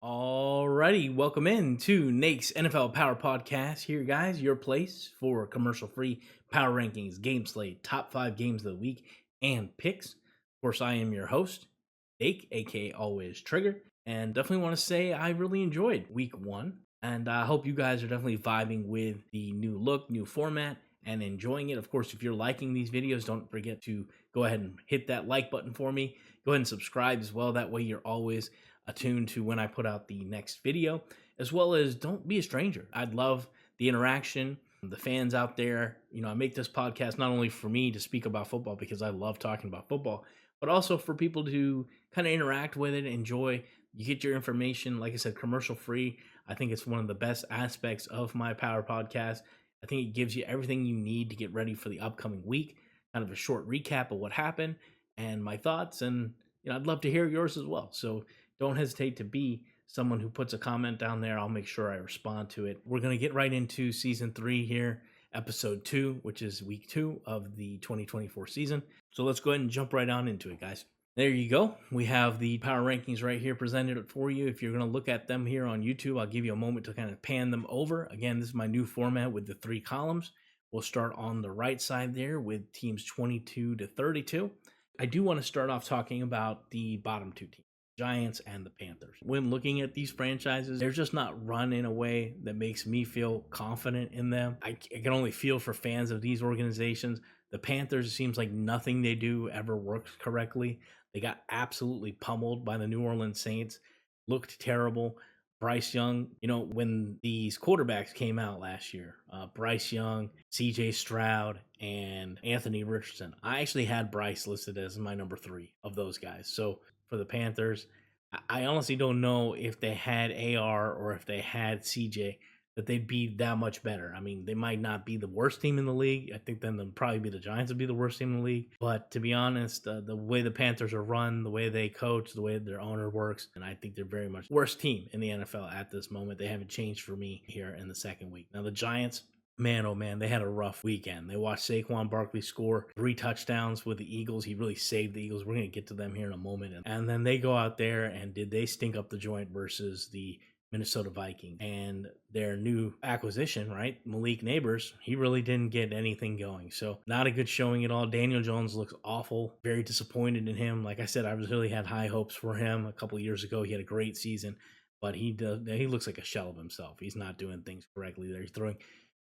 Alrighty, welcome in to Nate's NFL Power Podcast. Here, guys, your place for commercial-free power rankings, game slate, top 5 games of the week, and picks. Of course, I am your host, Nate, aka Always Trigger, and definitely want to say I really enjoyed Week 1, and I hope you guys are definitely vibing with the new look, new format, and enjoying it. Of course, if you're liking these videos, don't forget to go ahead and hit that like button for me. Go ahead and subscribe as well. That way you're always attuned to when I put out the next video, as well as don't be a stranger. I'd love the interaction, the fans out there. You know, I make this podcast not only for me to speak about football because I love talking about football, but also for people to kind of interact with it, enjoy. You get your information, like I said, commercial free. I think it's one of the best aspects of my Power Podcast. I think it gives you everything you need to get ready for the upcoming week, kind of a short recap of what happened and my thoughts. And, you know, I'd love to hear yours as well. So don't hesitate to be someone who puts a comment down there. I'll make sure I respond to it. We're going to get right into Season 3 here, Episode 2, which is Week 2 of the 2024 season. So let's go ahead and jump right on into it, guys. There you go. We have the power rankings right here presented for you. If you're going to look at them here on YouTube, I'll give you a moment to kind of pan them over. Again, this is my new format with the 3 columns. We'll start on the right side there with teams 22 to 32. I do want to start off talking about the bottom 2 teams, Giants and the Panthers. When looking at these franchises, they're just not run in a way that makes me feel confident in them. I can only feel for fans of these organizations. The Panthers, it seems like nothing they do ever works correctly. They got absolutely pummeled by the New Orleans Saints, looked terrible. Bryce Young, you know, when these quarterbacks came out last year, Bryce Young, CJ Stroud, and Anthony Richardson, I actually had Bryce listed as my number 3 of those guys. So for the Panthers, I honestly don't know if they had AR or if they had CJ that they'd be that much better. I mean, they might not be the worst team in the league. I think then they'll probably be the Giants would be the worst team in the league. But to be honest, the way the Panthers are run, the way they coach, the way their owner works, and I think they're very much the worst team in the NFL at this moment. They haven't changed for me here in the second week. Now the Giants, man, oh man, they had a rough weekend. They watched Saquon Barkley score 3 touchdowns with the Eagles. He really saved the Eagles. We're going to get to them here in a moment. And then they go out there and did they stink up the joint versus the Minnesota Vikings and their new acquisition, right? Malik Neighbors, he really didn't get anything going. So not a good showing at all. Daniel Jones looks awful. Very disappointed in him. Like I said, I really had high hopes for him a couple of years ago. He had a great season, but he looks like a shell of himself. He's not doing things correctly there. He's throwing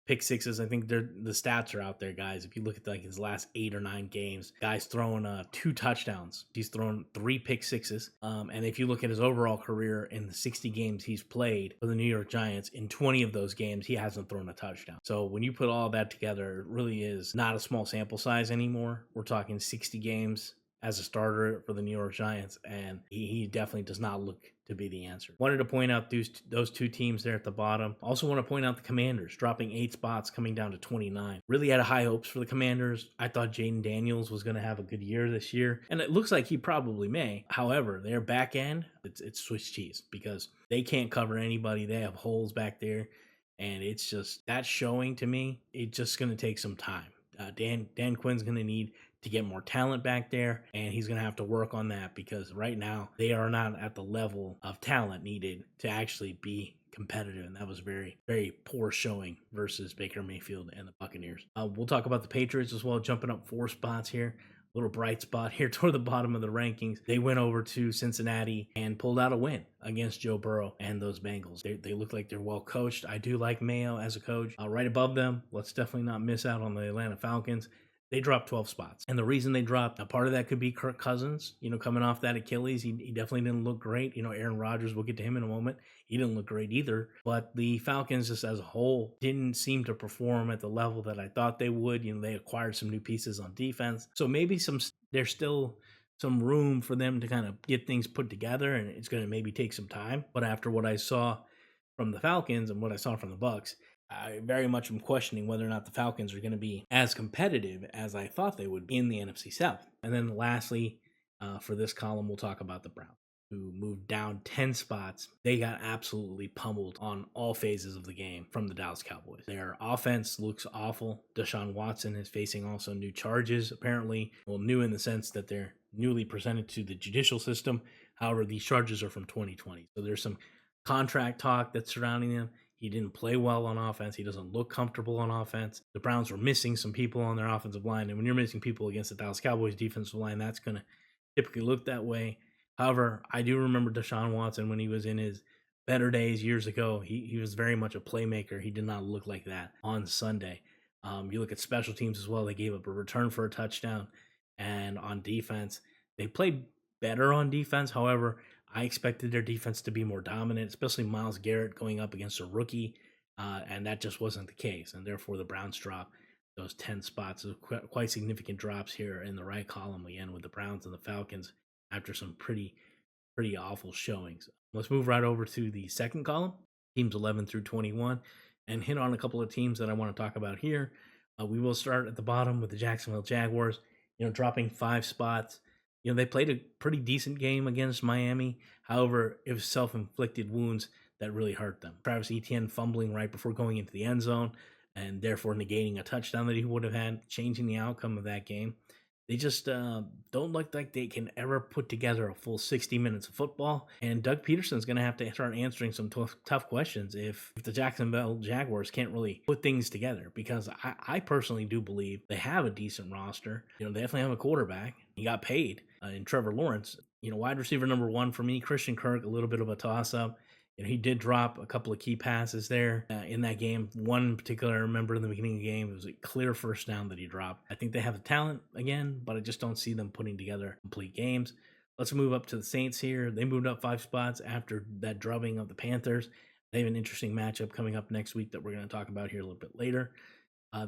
pick sixes. I think the stats are out there, guys. If you look at like his last 8 or 9 games, guy's throwing 2 touchdowns. He's thrown 3 pick sixes. And if you look at his overall career in the 60 games he's played for the New York Giants, in 20 of those games, he hasn't thrown a touchdown. So when you put all that together, it really is not a small sample size anymore. We're talking 60 games as a starter for the New York Giants, and he definitely does not look to be the answer. Wanted to point out those 2 teams there at the bottom. Also want to point out the Commanders, dropping 8 spots, coming down to 29. Really had high hopes for the Commanders. I thought Jaden Daniels was going to have a good year this year, and it looks like he probably may. However, their back end, it's Swiss cheese because they can't cover anybody. They have holes back there, and it's just, that's showing to me, it's just going to take some time. Dan Quinn's going to need to get more talent back there, and he's going to have to work on that because right now they are not at the level of talent needed to actually be competitive, and that was very, very poor showing versus Baker Mayfield and the Buccaneers. We'll talk about the Patriots as well, jumping up 4 spots here. Little bright spot here toward the bottom of the rankings. They went over to Cincinnati and pulled out a win against Joe Burrow and those Bengals. They look like they're well coached. I do like Mayo as a coach. Right above them, let's definitely not miss out on the Atlanta Falcons. They dropped 12 spots. And the reason they dropped, a part of that could be Kirk Cousins, coming off that Achilles. He definitely didn't look great. Aaron Rodgers, we'll get to him in a moment. He didn't look great either. But the Falcons, just as a whole, didn't seem to perform at the level that I thought they would. They acquired some new pieces on defense. So maybe there's still some room for them to kind of get things put together, and it's going to maybe take some time. But after what I saw from the Falcons and what I saw from the Bucs, I very much am questioning whether or not the Falcons are going to be as competitive as I thought they would be in the NFC South. And then lastly, for this column, we'll talk about the Browns, who moved down 10 spots. They got absolutely pummeled on all phases of the game from the Dallas Cowboys. Their offense looks awful. Deshaun Watson is facing also new charges, apparently. Well, new in the sense that they're newly presented to the judicial system. However, these charges are from 2020. So there's some contract talk that's surrounding them. He didn't play well on offense. He doesn't look comfortable on offense. The Browns were missing some people on their offensive line. And when you're missing people against the Dallas Cowboys defensive line, that's going to typically look that way. However, I do remember Deshaun Watson when he was in his better days years ago. He was very much a playmaker. He did not look like that on Sunday. You look at special teams as well. They gave up a return for a touchdown. And on defense, they played better on defense. However, I expected their defense to be more dominant, especially Myles Garrett going up against a rookie, and that just wasn't the case. And therefore, the Browns drop those 10 spots. So quite significant drops here in the right column again with the Browns and the Falcons after some pretty awful showings. Let's move right over to the second column, teams 11 through 21, and hit on a couple of teams that I want to talk about here. We will start at the bottom with the Jacksonville Jaguars, dropping 5 spots. They played a pretty decent game against Miami. However, it was self-inflicted wounds that really hurt them. Travis Etienne fumbling right before going into the end zone and therefore negating a touchdown that he would have had, changing the outcome of that game. They just don't look like they can ever put together a full 60 minutes of football. And Doug Peterson's going to have to start answering some tough questions if the Jacksonville Jaguars can't really put things together. Because I personally do believe they have a decent roster. They definitely have a quarterback. He got paid in Trevor Lawrence. Wide receiver number 1 for me, Christian Kirk, a little bit of a toss-up. He did drop a couple of key passes there in that game. One in particular, I remember in the beginning of the game, it was a clear first down that he dropped. I think they have the talent again, but I just don't see them putting together complete games. Let's move up to the Saints here. They moved up 5 spots after that drubbing of the Panthers. They have an interesting matchup coming up next week that we're going to talk about here a little bit later.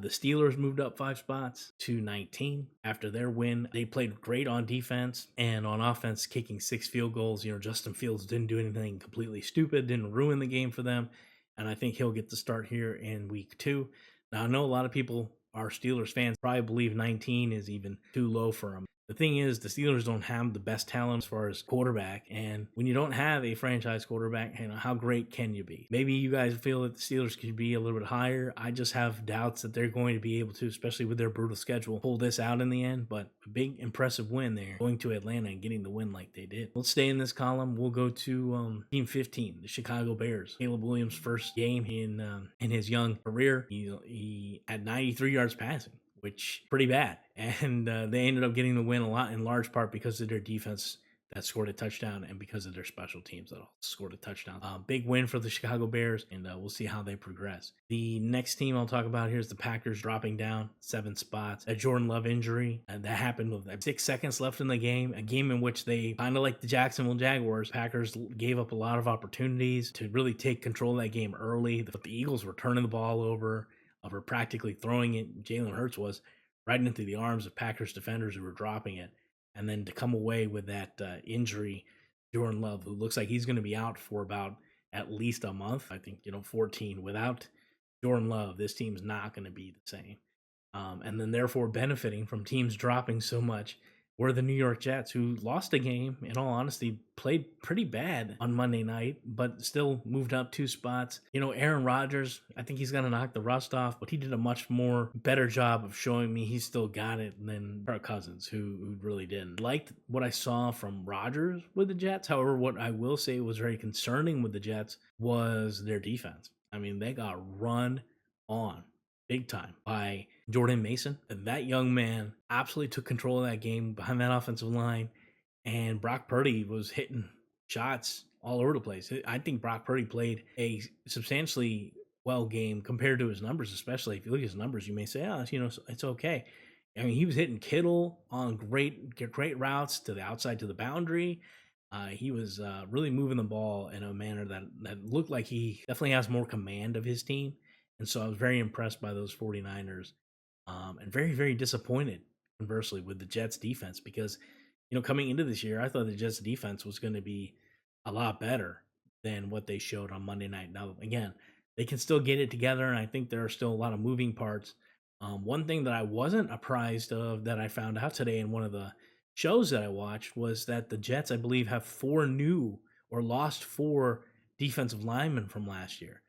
The Steelers moved up 5 spots to 19 after their win. They played great on defense and on offense, kicking 6 field goals. Justin Fields didn't do anything completely stupid, didn't ruin the game for them. And I think he'll get the start here in week 2. Now, I know a lot of people are Steelers fans, probably believe 19 is even too low for them. The thing is, the Steelers don't have the best talent as far as quarterback. And when you don't have a franchise quarterback, how great can you be? Maybe you guys feel that the Steelers could be a little bit higher. I just have doubts that they're going to be able to, especially with their brutal schedule, pull this out in the end. But a big, impressive win there, going to Atlanta and getting the win like they did. Let's stay in this column. We'll go to Team 15, the Chicago Bears. Caleb Williams' first game in his young career. He had 93 yards passing, which pretty bad. And they ended up getting the win a lot in large part because of their defense that scored a touchdown and because of their special teams that all scored a touchdown. Big win for the Chicago Bears, and we'll see how they progress. The next team I'll talk about here is the Packers dropping down 7 spots. A Jordan Love injury, and that happened with 6 seconds left in the game, a game in which they, kind of like the Jacksonville Jaguars, Packers gave up a lot of opportunities to really take control of that game early, but the Eagles were turning the ball over, were practically throwing it. Jalen Hurts was right into the arms of Packers defenders who were dropping it. And then to come away with that injury, Jordan Love, who looks like he's going to be out for about at least a month. I think, 14. Without Jordan Love, this team's not going to be the same. And then therefore benefiting from teams dropping so much were the New York Jets, who lost a game, in all honesty, played pretty bad on Monday night, but still moved up 2 spots. Aaron Rodgers, I think he's going to knock the rust off, but he did a much more better job of showing me he's still got it than Kirk Cousins, who really didn't. Liked what I saw from Rodgers with the Jets. However, what I will say was very concerning with the Jets was their defense. I mean, they got run on big time by Jordan Mason. That young man absolutely took control of that game behind that offensive line, and Brock Purdy was hitting shots all over the place. I think Brock Purdy played a substantially well game compared to his numbers, especially if you look at his numbers, you may say, it's okay. I mean, he was hitting Kittle on great routes to the outside to the boundary. He was really moving the ball in a manner that looked like he definitely has more command of his team. And so I was very impressed by those 49ers and very, very disappointed, conversely, with the Jets defense because, coming into this year, I thought the Jets defense was going to be a lot better than what they showed on Monday night. Now, again, they can still get it together, and I think there are still a lot of moving parts. One thing that I wasn't apprised of that I found out today in one of the shows that I watched was that the Jets, I believe, have four new or lost four defensive linemen from last year.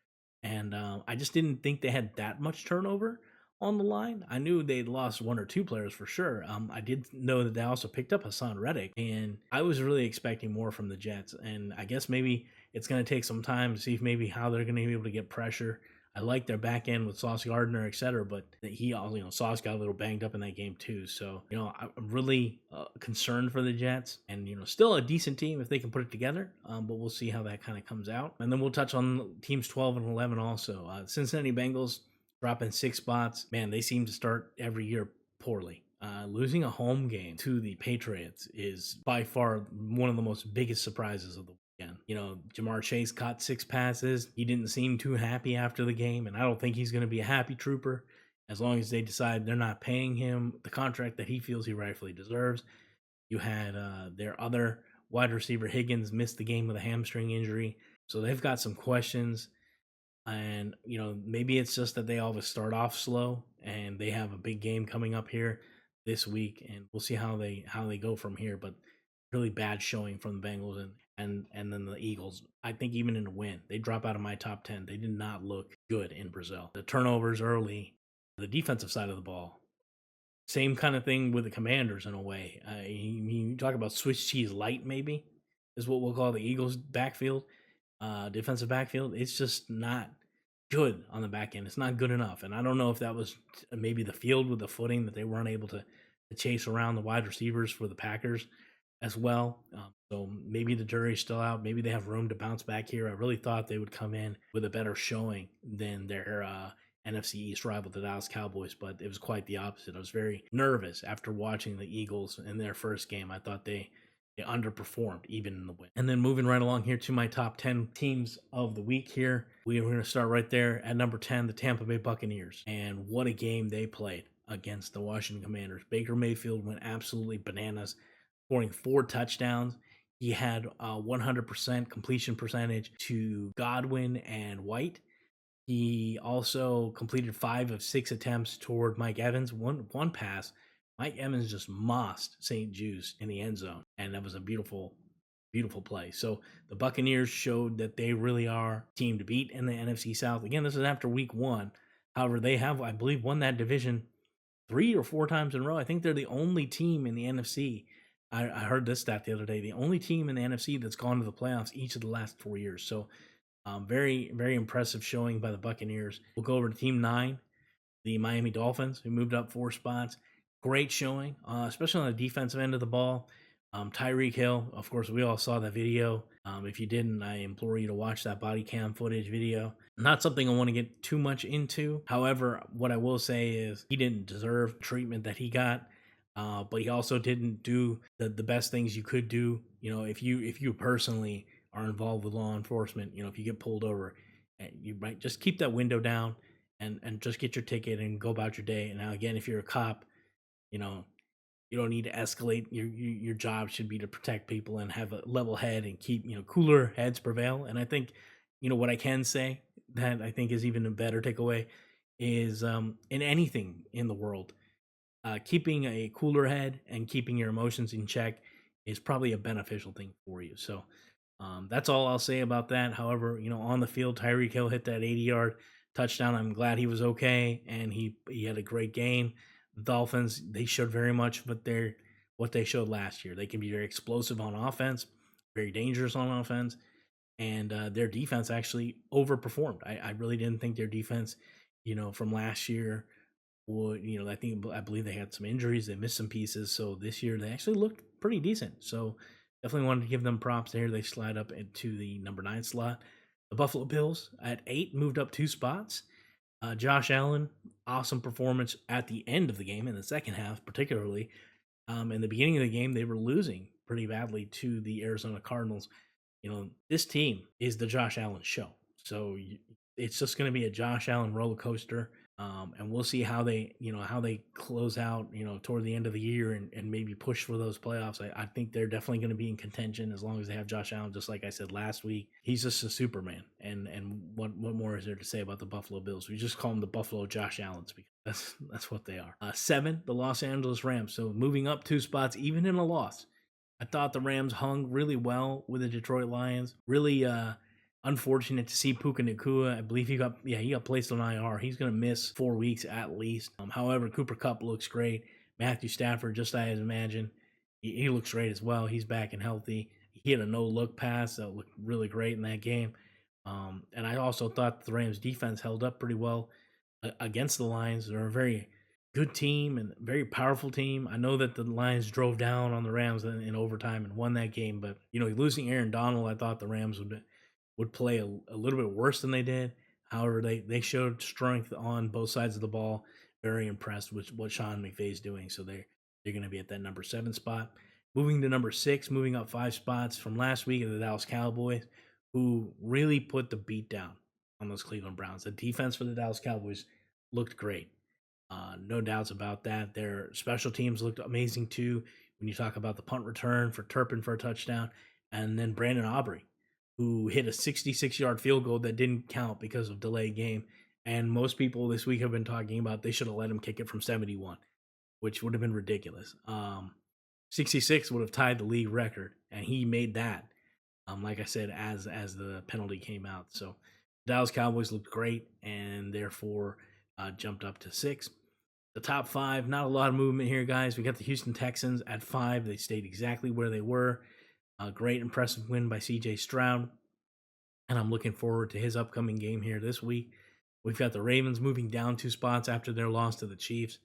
And I just didn't think they had that much turnover on the line. I knew they'd lost one or two players for sure. I did know that they also picked up Hassan Reddick, and I was really expecting more from the Jets. And I guess maybe it's going to take some time to see if maybe how they're going to be able to get pressure. I like their back end with Sauce Gardner, et cetera, but he also, Sauce got a little banged up in that game too. So, I'm really concerned for the Jets, and, still a decent team if they can put it together. But we'll see how that kind of comes out. And then we'll touch on teams 12 and 11 also. Cincinnati Bengals dropping 6 spots. Man, they seem to start every year poorly. Losing a home game to the Patriots is by far one of the most biggest surprises of the weekend. Jamar Chase caught 6 passes. He didn't seem too happy after the game, and I don't think he's going to be a happy trooper as long as they decide they're not paying him the contract that he feels he rightfully deserves. You had their other wide receiver, Higgins, missed the game with a hamstring injury. So they've got some questions. And, maybe it's just that they always start off slow and they have a big game coming up here this week, and we'll see how they go from here. But really bad showing from the Bengals and then the Eagles. I think even in a win, they drop out of my top 10. They did not look good in Brazil. The turnovers early, the defensive side of the ball. Same kind of thing with the Commanders in a way. You talk about Swiss cheese light, maybe, is what we'll call the Eagles' backfield, defensive backfield. It's just not good on the back end. It's not good enough. And I don't know if that was maybe the field with the footing that they weren't able to chase around the wide receivers for the Packers as well. So maybe the jury's still out. Maybe they have room to bounce back here. I really thought they would come in with a better showing than their NFC East rival, the Dallas Cowboys, but it was quite the opposite. I was very nervous after watching the Eagles in their first game. I thought they underperformed even in the win. And then moving right along here to my top 10 teams of the week here, we're going to start right there at number 10, the Tampa Bay Buccaneers. And what a game they played against the Washington Commanders. Baker Mayfield went absolutely bananas, scoring 4 touchdowns. He had a 100% completion percentage to Godwin and White. He also completed 5 of 6 attempts toward Mike Evans. One pass, Mike Evans just mossed St. Juice in the end zone, and that was a beautiful, beautiful play. So the Buccaneers showed that they really are a team to beat in the NFC South. Again, this is after week 1. However, they have, I believe, won that division 3 or 4 times in a row. I think they're the only team in the NFC. I heard this stat the other day. The only team in the NFC that's gone to the playoffs each of the last 4 years. So very, very impressive showing by the Buccaneers. We'll go over to Team 9, the Miami Dolphins, who moved up 4 spots. Great showing, especially on the defensive end of the ball. Tyreek Hill, of course, we all saw that video. If you didn't, I implore you to watch that body cam footage video. Not something I want to get too much into. However, what I will say is he didn't deserve treatment that he got. But he also didn't do the best things you could do. If you personally are involved with law enforcement, if you get pulled over, you might just keep that window down and just get your ticket and go about your day. And now again, if you're a cop, you don't need to escalate. Your job should be to protect people and have a level head and keep cooler heads prevail. And I think what I can say that I think is even a better takeaway is in anything in the world, keeping a cooler head and keeping your emotions in check is probably a beneficial thing for you. So that's all I'll say about that. However, on the field, Tyreek Hill hit that 80-yard touchdown. I'm glad he was okay, and he had a great game. The Dolphins, they showed very much what they showed last year. They can be very explosive on offense, very dangerous on offense, and their defense actually overperformed. I really didn't think their defense, from last year would, I believe they had some injuries. They missed some pieces. So this year they actually looked pretty decent. So definitely wanted to give them props there. They slide up into the number 9 slot. The Buffalo Bills at 8 moved up 2 spots. Josh Allen, awesome performance at the end of the game in the second half, particularly. In the beginning of the game, they were losing pretty badly to the Arizona Cardinals. This team is the Josh Allen show. So it's just going to be a Josh Allen roller coaster And we'll see how they close out, toward the end of the year and maybe push for those playoffs. I think they're definitely going to be in contention as long as they have Josh Allen. Just like I said last week, he's just a Superman. And what more is there to say about the Buffalo Bills? We just call them the Buffalo Josh Allens because that's what they are. 7, the Los Angeles Rams. So moving up 2 spots, even in a loss. I thought the Rams hung really well with the Detroit Lions. Really unfortunate to see Puka Nacua. I believe he got placed on IR. He's going to miss 4 weeks at least. However, Cooper Kupp looks great. Matthew Stafford, just as I imagine, he looks great as well. He's back and healthy. He had a no-look pass that looked really great in that game. And I also thought the Rams defense held up pretty well against the Lions. They're a very good team and very powerful team. I know that the Lions drove down on the Rams in overtime and won that game, but losing Aaron Donald, I thought the Rams would play a little bit worse than they did. However, they showed strength on both sides of the ball. Very impressed with what Sean McVay is doing. So they're going to be at that number 7 spot. Moving to number 6, moving up 5 spots from last week of the Dallas Cowboys, who really put the beat down on those Cleveland Browns. The defense for the Dallas Cowboys looked great. No doubts about that. Their special teams looked amazing too. When you talk about the punt return for Turpin for a touchdown, and then Brandon Aubrey, who hit a 66-yard field goal that didn't count because of delayed game. And most people this week have been talking about they should have let him kick it from 71, which would have been ridiculous. 66 would have tied the league record, and he made that. Like I said, as the penalty came out. So Dallas Cowboys looked great, and therefore jumped up to 6. The top 5, not a lot of movement here, guys. We got the Houston Texans at 5. They stayed exactly where they were. A great, impressive win by C.J. Stroud, and I'm looking forward to his upcoming game here this week. We've got the Ravens moving down 2 spots after their loss to the Chiefs.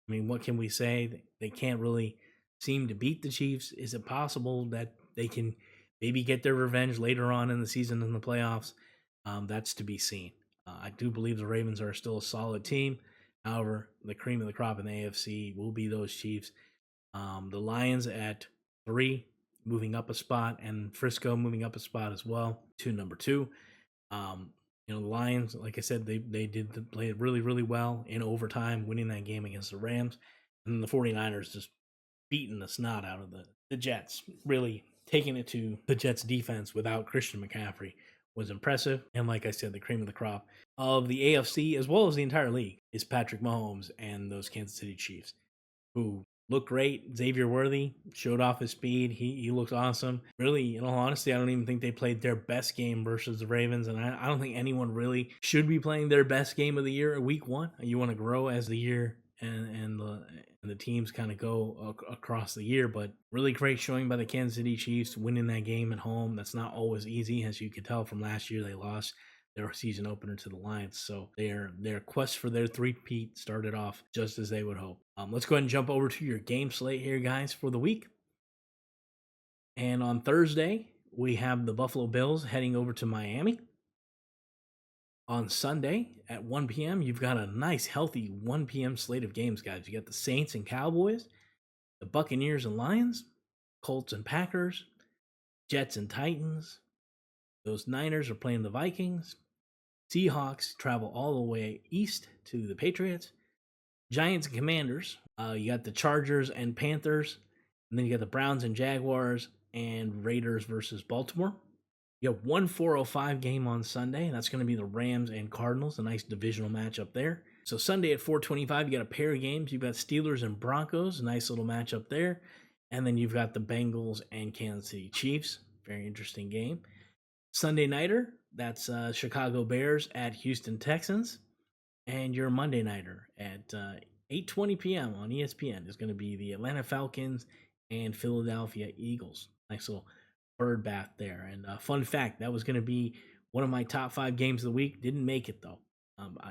I mean, what can we say? They can't really seem to beat the Chiefs. Is it possible that they can maybe get their revenge later on in the season in the playoffs? That's to be seen. I do believe the Ravens are still a solid team. However, the cream of the crop in the AFC will be those Chiefs. The Lions at 3, moving up a spot, and Frisco moving up a spot as well to number 2. The Lions, like I said, they did play really, really well in overtime, winning that game against the Rams. And then the 49ers just beating the snot out of the Jets, really taking it to the Jets defense without Christian McCaffrey was impressive. And like I said, the cream of the crop of the AFC, as well as the entire league, is Patrick Mahomes and those Kansas City Chiefs, who looked great. Xavier Worthy showed off his speed. He looked awesome. Really, in all honesty, I don't even think they played their best game versus the Ravens, and I don't think anyone really should be playing their best game of the year at week 1. You want to grow as the year and the teams kind of go across the year, but really great showing by the Kansas City Chiefs, winning that game at home. That's not always easy, as you could tell from last year. They lost their season opener to the Lions, so their quest for their three-peat started off just as they would hope. Let's go ahead and jump over to your game slate here, guys, for the week. And on Thursday, we have the Buffalo Bills heading over to Miami. On Sunday at 1 p.m., you've got a nice, healthy 1 p.m. slate of games, guys. You got the Saints and Cowboys, the Buccaneers and Lions, Colts and Packers, Jets and Titans. Those Niners are playing the Vikings. Seahawks travel all the way east to the Patriots. Giants and Commanders. You got the Chargers and Panthers. And then you got the Browns and Jaguars and Raiders versus Baltimore. You have one 4:05 game on Sunday, and that's going to be the Rams and Cardinals, a nice divisional matchup there. So Sunday at 4:25, you got a pair of games. You've got Steelers and Broncos, a nice little matchup there. And then you've got the Bengals and Kansas City Chiefs. Very interesting game. Sunday nighter, that's Chicago Bears at Houston Texans. And your Monday nighter at 8:20 p.m. on ESPN is going to be the Atlanta Falcons and Philadelphia Eagles. Nice little bird bath there. And fun fact, that was going to be one of my top 5 games of the week. Didn't make it though.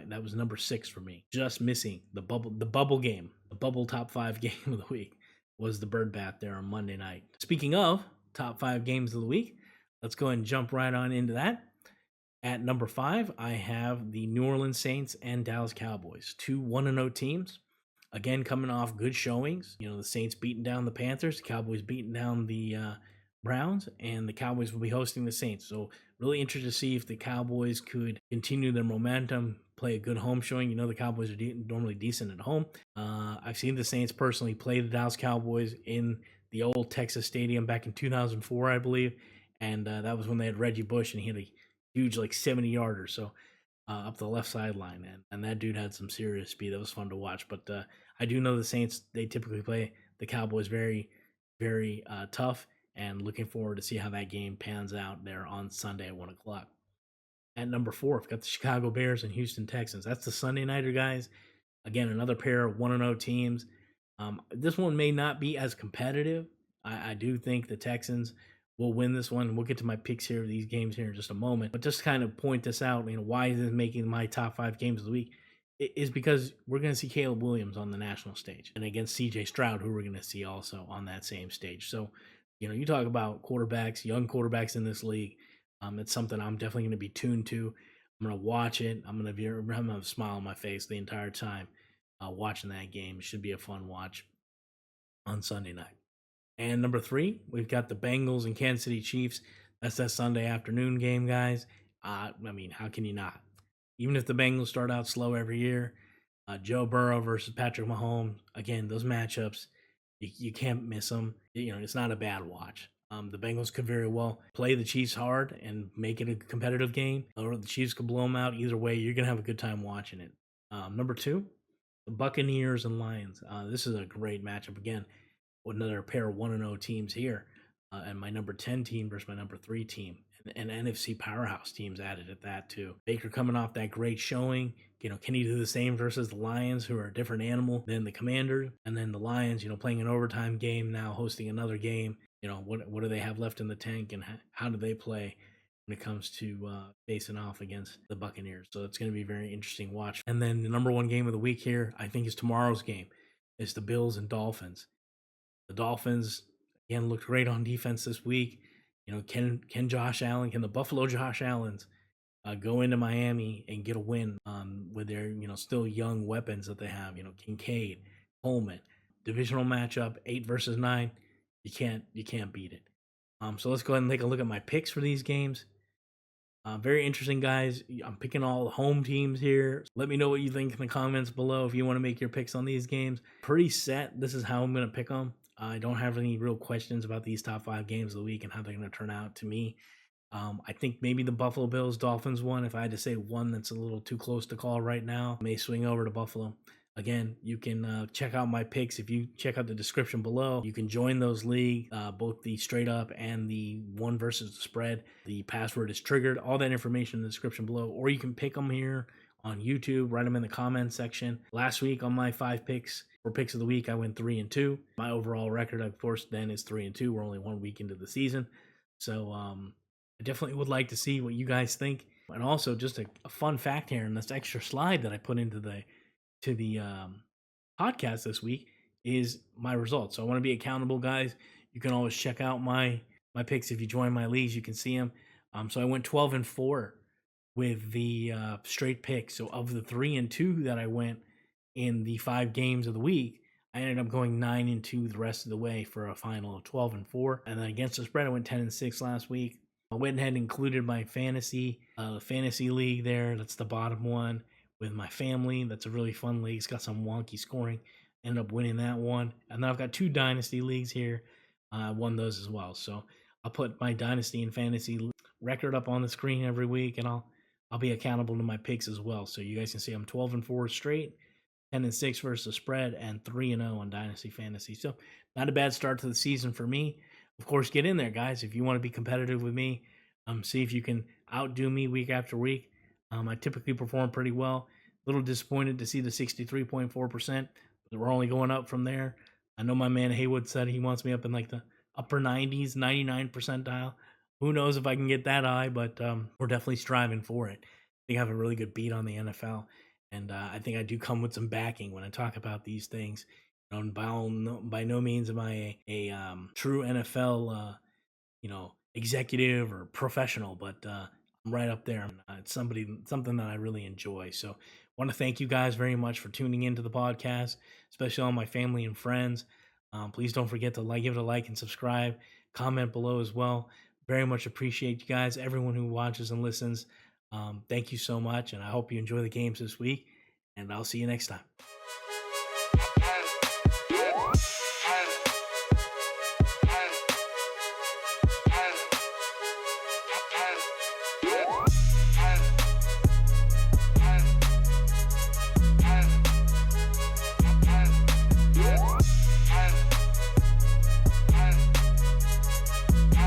That was number 6 for me. Just missing the bubble game. The bubble top 5 game of the week was the bird bath there on Monday night. Speaking of top 5 games of the week, let's go ahead and jump right on into that. At number 5, I have the New Orleans Saints and Dallas Cowboys, 2 1-0 teams. Again, coming off good showings. The Saints beating down the Panthers, the Cowboys beating down the Browns, and the Cowboys will be hosting the Saints. So really interested to see if the Cowboys could continue their momentum, play a good home showing. You know the Cowboys are normally decent at home. I've seen the Saints personally play the Dallas Cowboys in the old Texas Stadium back in 2004, I believe, and that was when they had Reggie Bush, and he had a huge 70-yarder. So up the left sideline, and that dude had some serious speed. That was fun to watch. But I do know the Saints, they typically play the Cowboys very, very tough, and looking forward to see how that game pans out there on Sunday at 1 o'clock. At number 4, I've got the Chicago Bears and Houston Texans. That's the Sunday Nighter, guys. Again, another pair of 1-0 teams. This one may not be as competitive. I do think the Texans will win this one. We'll get to my picks here, these games here in just a moment. But just kind of point this out, why is this making my top 5 games of the week? It is because we're going to see Caleb Williams on the national stage and against CJ Stroud, who we're going to see also on that same stage. So, you talk about quarterbacks, young quarterbacks in this league. It's something I'm definitely going to be tuned to. I'm going to watch it. I'm going to have a smile on my face the entire time watching that game. It should be a fun watch on Sunday night. And number 3, we've got the Bengals and Kansas City Chiefs. That's that Sunday afternoon game, guys. How can you not? Even if the Bengals start out slow every year, Joe Burrow versus Patrick Mahomes, again, those matchups, you can't miss them. It's not a bad watch. The Bengals could very well play the Chiefs hard and make it a competitive game, or the Chiefs could blow them out. Either way, you're going to have a good time watching it. Number 2, the Buccaneers and Lions. This is a great matchup. Again, with another pair of 1-0 teams here. And my number 10 team versus my number 3 team. And NFC powerhouse teams added at that too. Baker coming off that great showing. Can he do the same versus the Lions, who are a different animal than the Commanders? And then the Lions, playing an overtime game now, hosting another game. What do they have left in the tank, and how do they play when it comes to facing off against the Buccaneers? So it's going to be a very interesting watch. And then the number 1 game of the week here, I think, is tomorrow's game. It's the Bills and Dolphins. The Dolphins, again, looked great on defense this week. Can the Buffalo Josh Allens go into Miami and get a win with their, still young weapons that they have? Kincaid, Coleman, divisional matchup, 8 versus 9. You can't beat it. So let's go ahead and take a look at my picks for these games. Very interesting, guys. I'm picking all the home teams here. Let me know what you think in the comments below if you want to make your picks on these games. Pretty set. This is how I'm going to pick them. I don't have any real questions about these top 5 games of the week and how they're going to turn out to me. I think maybe the Buffalo Bills Dolphins one, if I had to say one that's a little too close to call right now, may swing over to Buffalo. Again, you can check out my picks. If you check out the description below, you can join those league, both the straight up and the one versus the spread. The password is triggered. All that information in the description below, or you can pick them here on YouTube. Write them in the comments section. Last week on my 5 picks for picks of the week, I went 3-2. My overall record, of course, then is 3-2. We're only 1 week into the season, so I definitely would like to see what you guys think. And also, just a fun fact here in this extra slide that I put into the podcast this week is my results. So I want to be accountable, guys. You can always check out my picks if you join my leagues. You can see them. So I went 12-4 with the straight picks. So of the 3-2 that I went in the 5 games of the week, I ended up going 9-2 the rest of the way for a final of 12-4. And then against the spread, I went 10-6 last week. I went ahead and included my fantasy league there. That's the bottom one. With my family. That's a really fun league. It's got some wonky scoring. Ended up winning that one. And then I've got 2 dynasty leagues here. I won those as well. So I'll put my dynasty and fantasy record up on the screen every week, and I'll be accountable to my picks as well. So you guys can see I'm 12-4 straight, 10-6 versus the spread, and 3-0 on dynasty fantasy. So not a bad start to the season for me. Of course, get in there, guys. If you want to be competitive with me, see if you can outdo me week after week. I typically perform pretty well. A little disappointed to see the 63.4%. But we're only going up from there. I know my man Haywood said he wants me up in the upper 90s, 99 percentile. Who knows if I can get that high, but we're definitely striving for it. I think I have a really good beat on the NFL, and I think I do come with some backing when I talk about these things. By no means am I a true NFL, executive or professional, but I'm right up there. It's something that I really enjoy. So I want to thank you guys very much for tuning into the podcast, especially all my family and friends. Please don't forget to give it a like and subscribe. Comment below as well. Very much appreciate you guys, everyone who watches and listens. Thank you so much, and I hope you enjoy the games this week. And I'll see you next time.